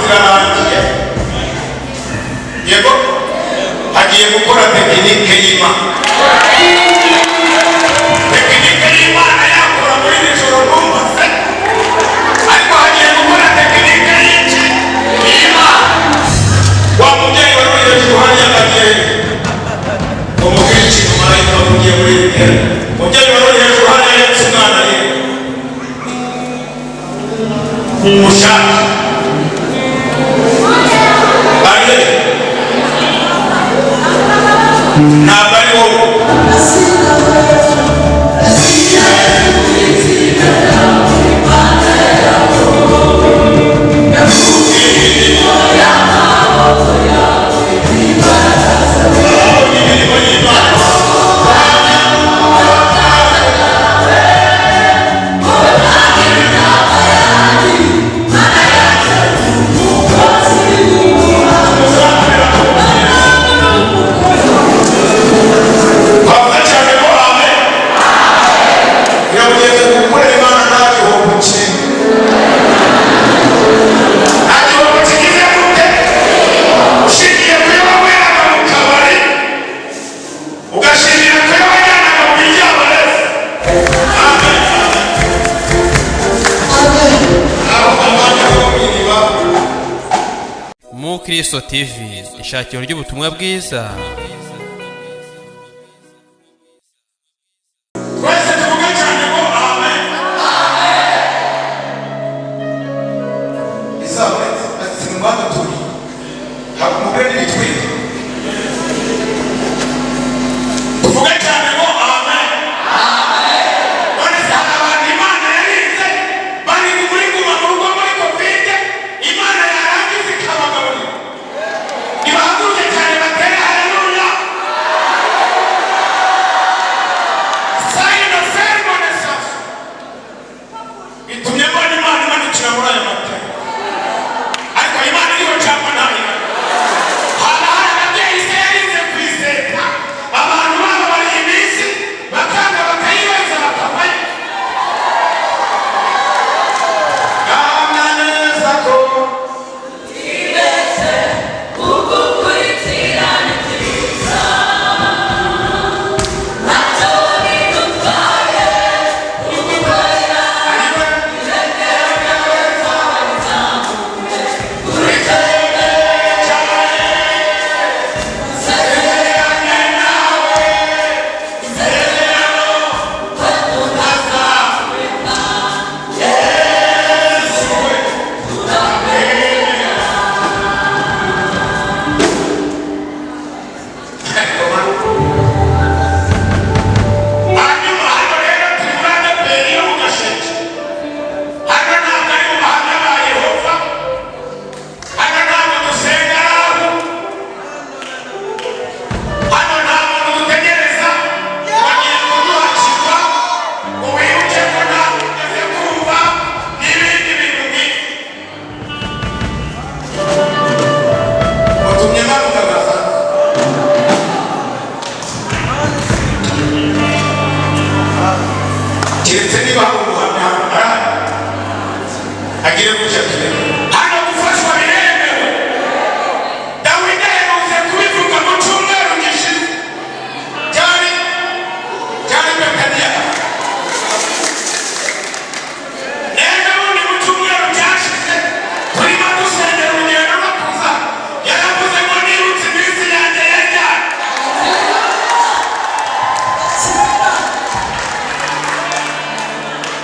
zirarangiye yego hagiye gukora tekinike y'Imana yakora muri nijoro numva se ariko hagiye gukora tekinike y'iki y'Imana wa mubyeyi wari uri hejuru hariya agiye umubwici marayika ugiye muri iri mubyeyi wari uri hejuru hariya yetse umwana ye umushaka ntabwo ari wowe Kristo TV ishakiro ry'ubutumwa bwiza. Twese tuvuge cyane ngo amen. Isabetse asimba turi. Hakumugeni bitwe. Tuvuge cyane ngo amen. Amen. None sana abantu Imana yarinze bari muri guma mu rugo muri Covid Imana yarangize ikabagaburira.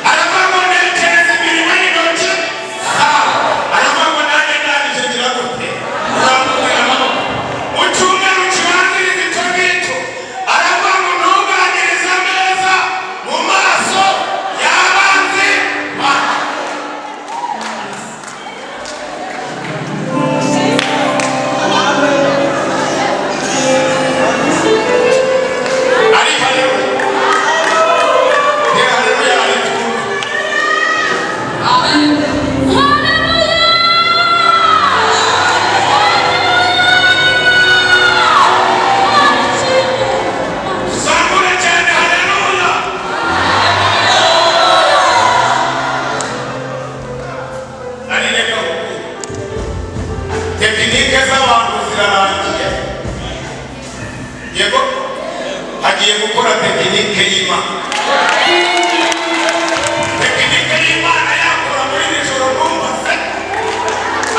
Arabamone kereza mirimo y'intoki kararangiye yego hagiye gukora tekinike y'Imana yakora muri iri joro numva se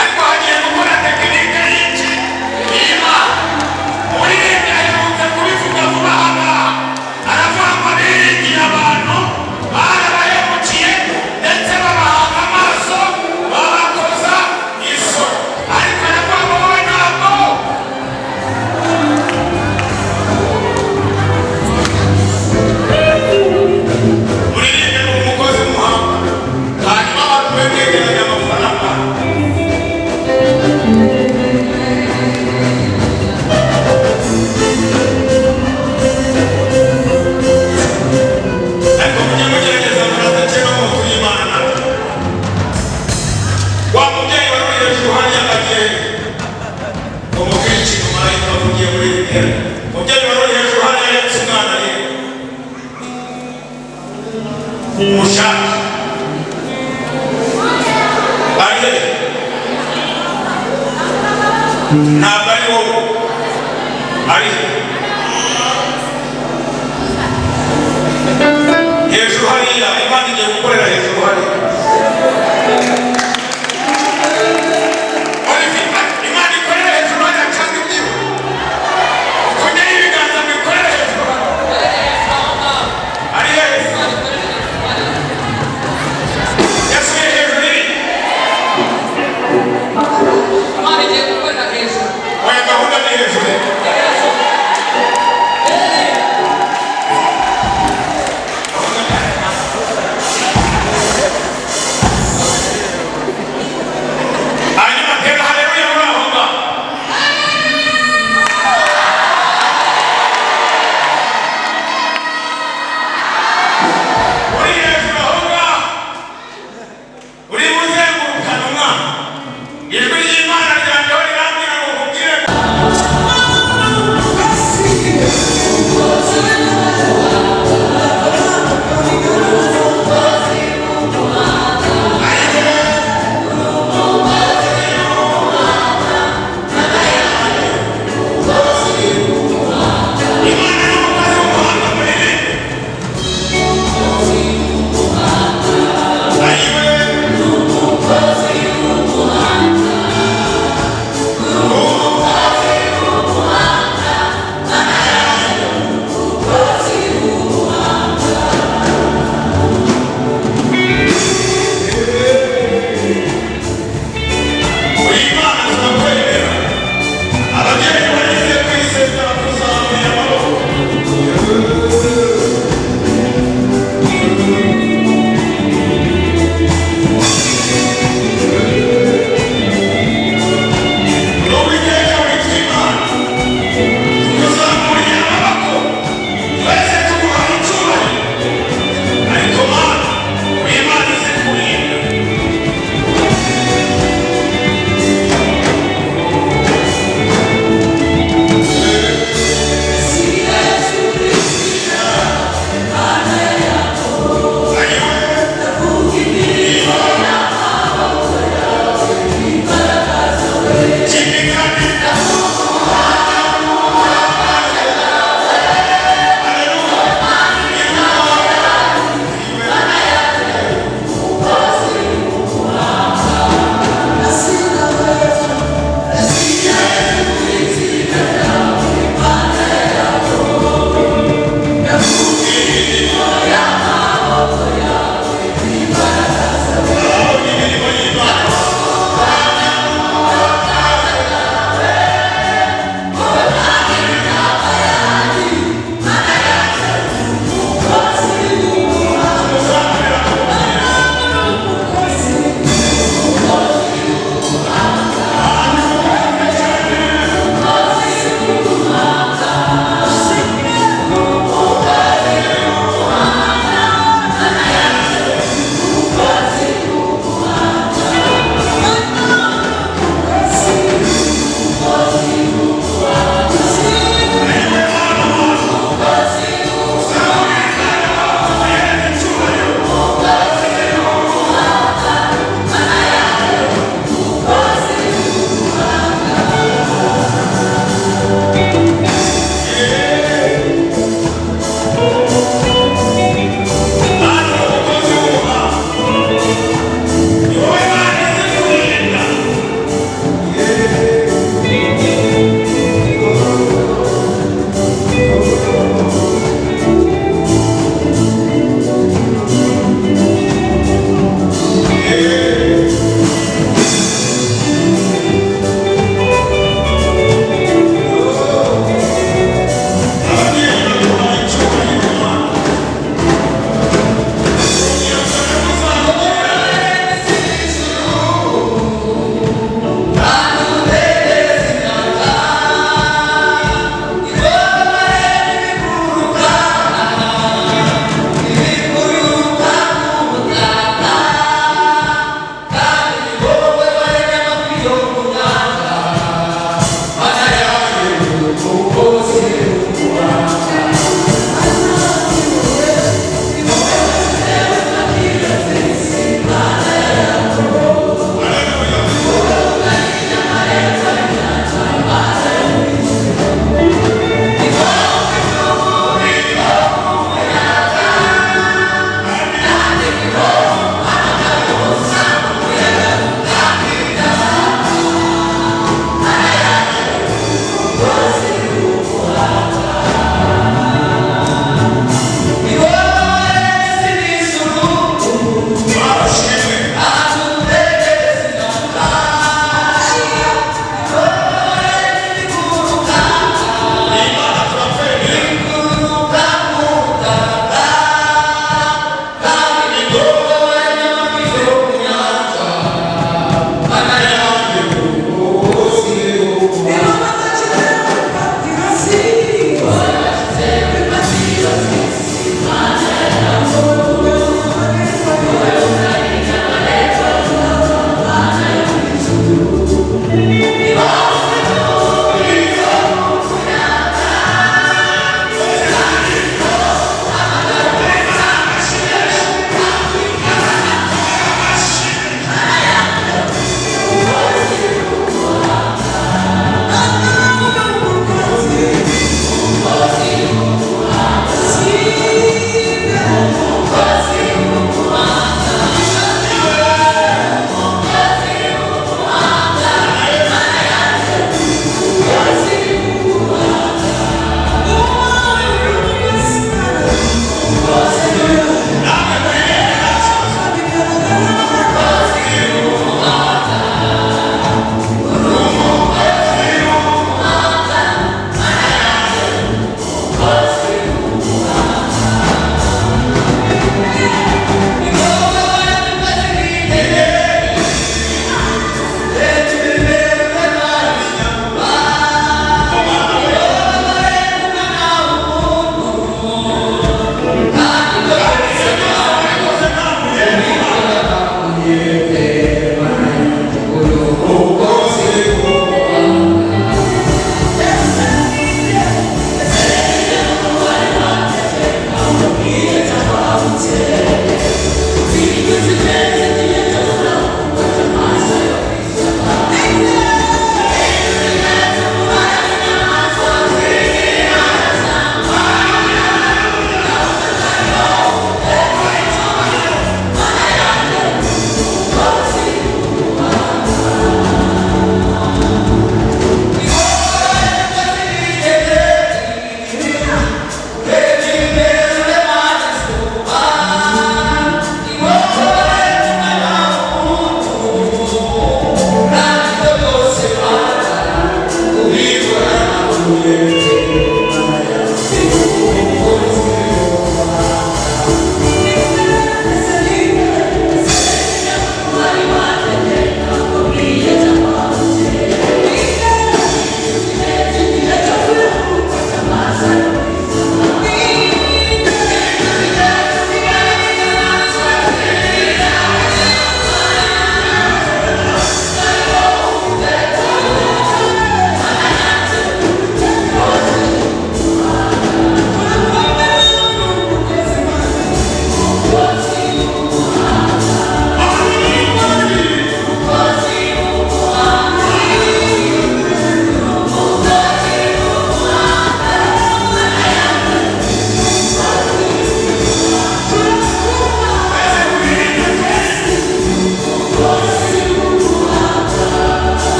ariko hagiye gukora tekinike y'iki y'Imana muri iri aherutse kubivuga vuba aha aravuga ngo biringiye abantu barabahemukiye ndetse babahanga amaso babakoza isoni ariko aravuga ngo wowe ntabwo muririmbe umukozi w'umuhanga hanyuma abantu begeranye amafaranga ariko mujye mugerageza muradakema mu nzu y'Imana nawe wa mubyeyi wari uri hejuru hariya agiye umukristo marayika wavugiye muri iri tera mubyeyi wari uri hejuru hariya yetse umwana ye umushaka arihe ntabwo ari wowe arihe hejuru hariya Imana igiye gukorera hejuru hariya Imana ikorera hejuru hariya cyangwa ibyiwe ukongera ibiganza ngo ikorere hejuru ari hejuru yasuye hejuru iri Imana igiye gukorera hejuru oya gahunda ni hejuru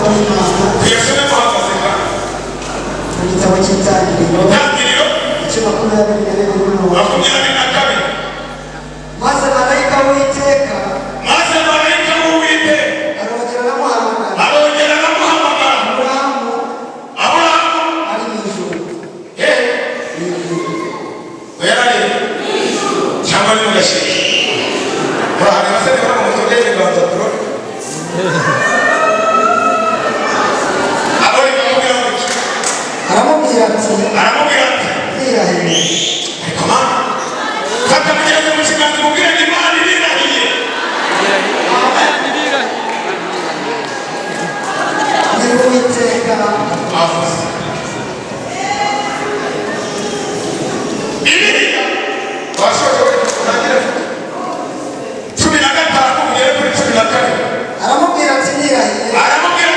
tuyasome muhagaze kandi mu gitabo cy'Itangiriro igice 22 maze marayika w'Uwiteka arongera aramuhamagara Aburahamu ari mu ijuru cyangwa ni mu gashyira urahari basane bari mu mutobe y'ibiganza turo aramubwira ati nirahire ariko mama fata mugeze mu kiganza mubwire ngo Imana irirahiye ni Uwiteka avuze Bibiliya washoje utangira 15 ugere kuri 14 aramubwira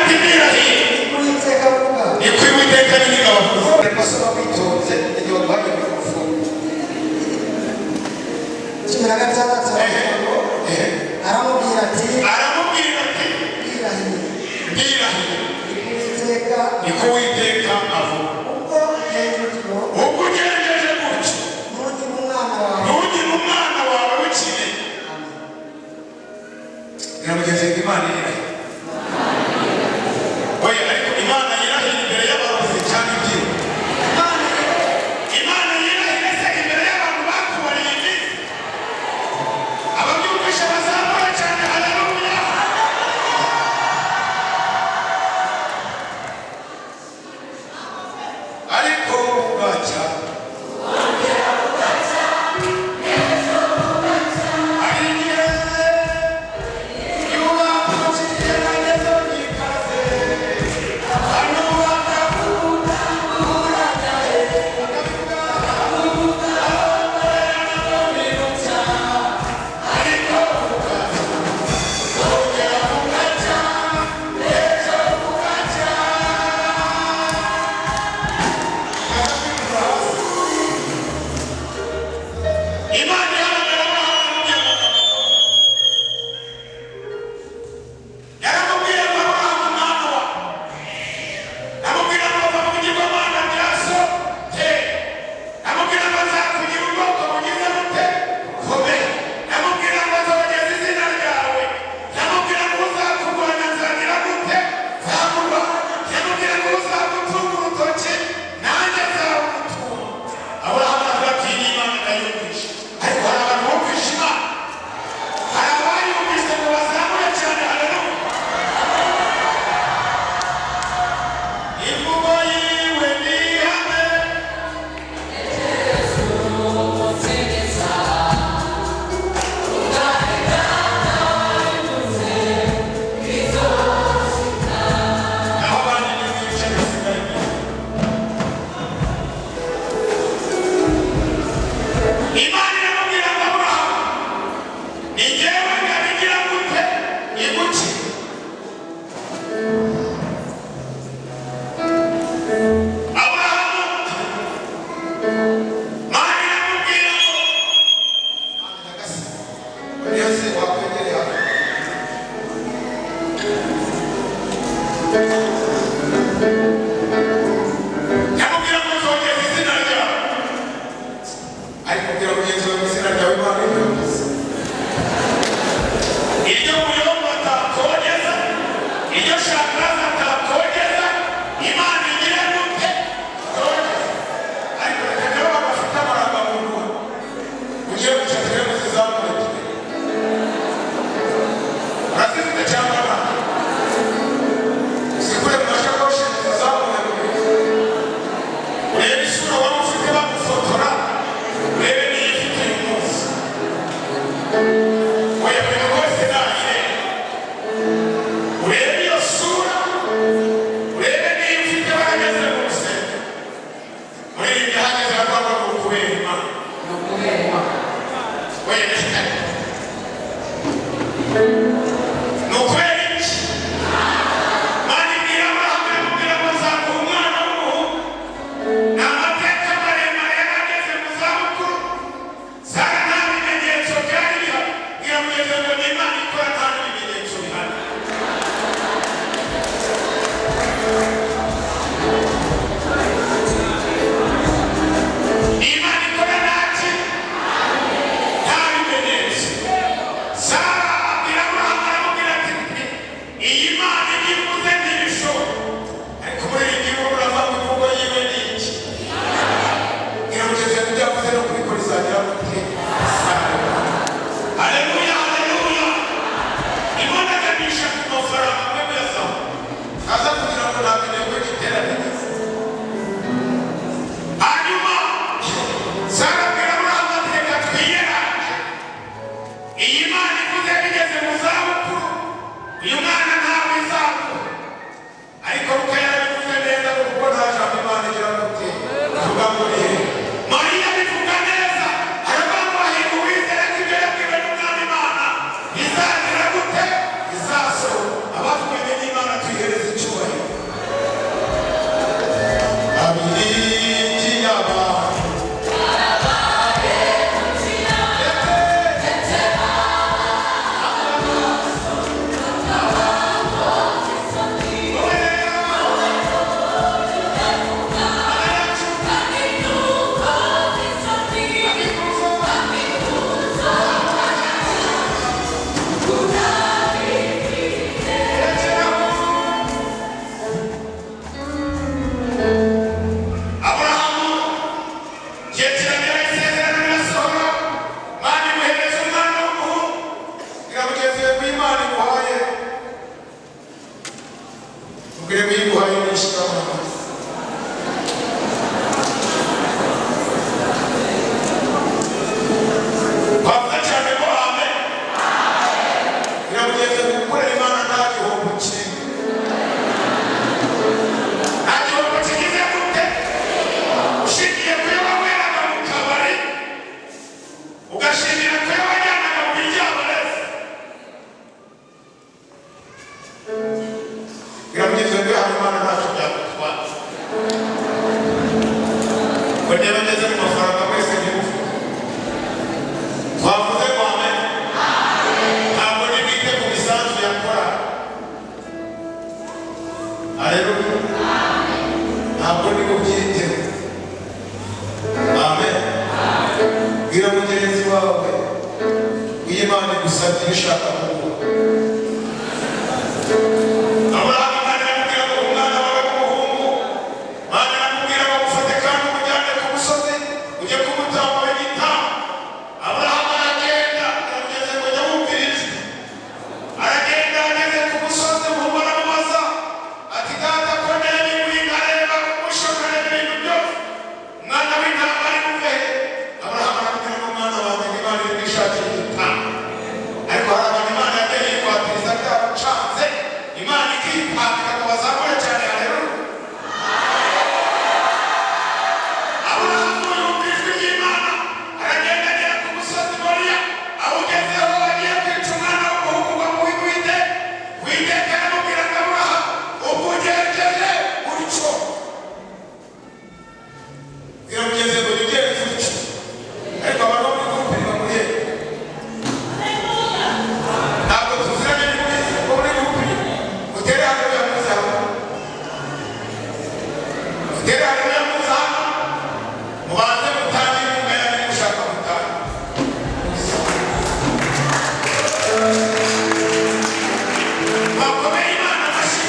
ati nirahire ni Uwiteka avuga ni kuri Uwiteka nyine abavuze basoma bitonze igihe bahaye mikrofone 16 aramubwira ati nirahire ni ko Uwiteka avuga ubwo ugejeje gutyo ntugire umwana wawe w'ikinege biramugeze ngo Imana irirahiye oya ariko Imana yirahira imbere y'abarozi cyangwa ibyiro Imana yirahira se imbere y'abantu bakubariye iminsi ababyumvisha bazamura cyane haleluya ariko bwacya hari igihe Tubwire mwiguhaye n'ishikama. Bavuga cyane ko amen. Biramugeze gukorera Imana nta gihombo kimwe. Nta gihombo kigize gute? Ushingiye kuyo waweraga mu kabari, ugashingira kuyo wajyanaga mu bijyabarezi. Biramugeze ngo Imana ntacyo byagutwara. Ngo niba ngeze mu mafaranga wese ntibuvuge. Twavuze ngo amen. Ntabwo nibwite ku misanzu yakora. Haleluya. Ntabwo ni kubyite. Amen. Bwira mugenzi wawe iyo Imana igusabye ishaka kuguha. Aburahamu Imana iramubwira ngo umwana wawe w'umuhungu, Imana iramubwira ngo mufate kandi umujyane ku musozi ujye kumutamba w'igitambo. Aburahamu aragenda, yamugeze ngo jya wumviriza. Aragenda ageze ku musozi, umuhungu aramubaza ati data ko ndeba inkwi nkareba umusho nkareba ibintu byose, umwana w'intama ari buve he? Aburahamu aramubwira ngo mwana wanjye Imana iri kwishakira igitambo. Ariko hari abantu Imana yagiye yikwatiriza byabacanze, Imana ikipanga ngo bazamure cyane. Haleluya. Aburahamu yumva ijwi ry'Imana, aragenda agera ku musozi Moriya, awugezeho agiye kwica umwana w'umuhungu ngo amuhigwite. Uwiteka aramubwira ngo Aburahamu, ubwo ugenjeje utyo. Biramugeze ngo ugenze utyo. Ariko abantu bo muri gurupe ntibamuriye. Ntabwo tuziranye n'umuntu wo muri gurupe. Mutere haleluya muze hano. Mutere haleluya muze hano. Mubanze mutangire kumenya niba ushaka gutaha. Bakomeye Imana amashyi.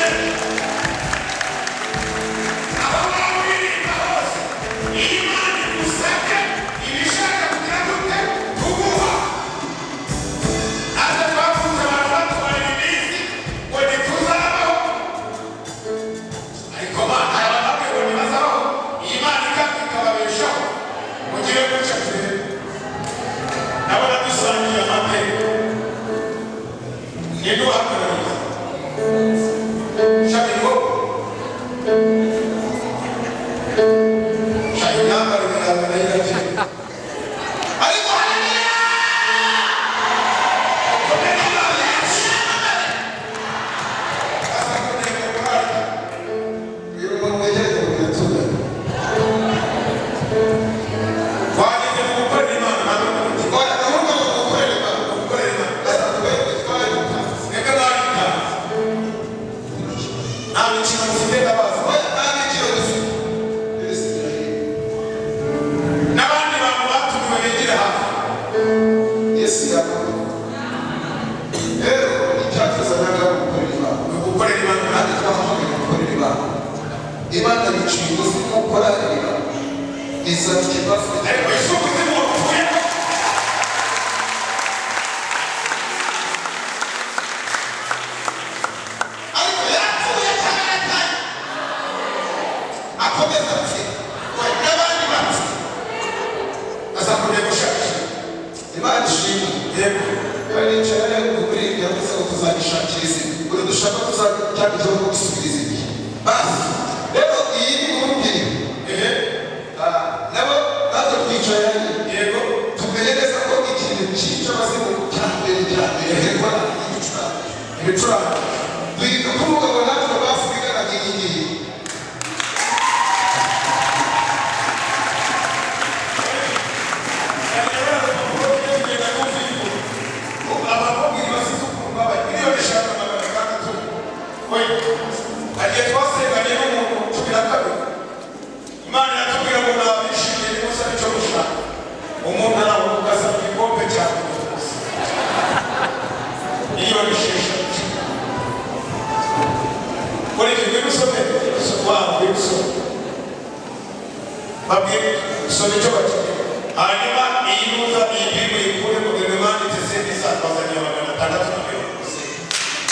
Aba ngaba uririmba hose. Iyo Imana igusabye ibishaka kugira gute? Kuguha. Natwe twakunze abantu batubarira iminsi ngo ntituzabaho. Ariko Mana yababwiye ngo ntibazabaho. Iyi Mana ikanga ikababeshaho. Mugire gutya turebe. Ndabona dusangiye amateka. Ninde uhagarariye? Shabiko. Shayo yambarira amarayira. Ariko haleluya. Komera Imana yacu. Asakuneka kurata. Iyo mwejeje kuyatura. Wageze mu gukorera Imana ntabwo muti. Oya, ahubwo gukorera Imana, gukorera Imana. Asa twebwe twari gutaza. Reka bari gutaza. Nta mikino mufite ndabaza. Oya, nta mikino dufite. N'abandi bantu batumiwe begere hafi. Yesu yakoze. Rero icyatuzanaga gukorera Imana. Gukorera Imana kandi twahamagaye gukorera Imana. Imana yicuye umuzi wo gukora Imana. Izafite bafite. Ariko isuku zimupfuye. Ariko yapfuye cyane. Akomeza ati, we n'abandi bapfu. Azakomeye gushakisha. Imana ishimwe. Yego. Kandi cyane kuri ibyo yavuze ngo tuzagishakira izina. Buri dushaka tuzajya kubisubiriza ibi. Basi. Rero iyi ni umubiri. Nabo baza kwicara. Yego. Tumenye neza ko ikintu cyica abazimu cyambere herwa ibicurane. Duhita kuvuga ngo natwe bafurikana igihe. Imana iratubwira ngo nabishimiye nimusa nicyo gushaka. Umuntu aravuga asaba igikombe cyane gusa. Iyo bisheshe. Kuri iki gusome gusome. Babwire gusome icyo bakeneye. Hanyuma iyi nuza iyi Bible ikure mu bintu banditse senti saa twazanye 600 na 600.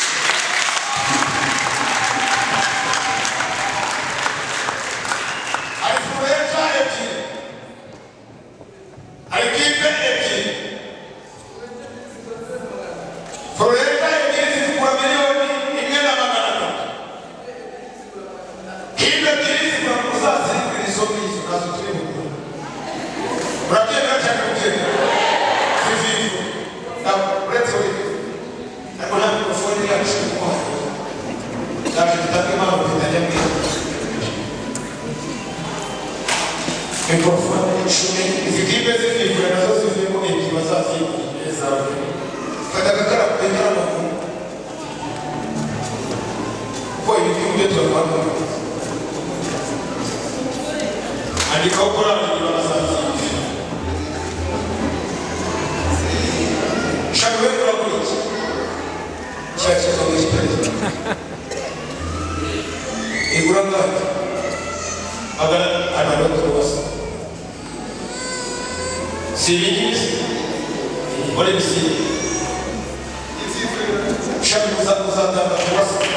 Mikrofoni shule zikibe zifike nazo zifike ikiwa safi za kadakara kupendana na kwa hiyo ndio tunakwenda andika ukora ndio safi shauri kwa kulicha chacha kwa hiyo iguranga agora analoto was civis olha esse chama usada was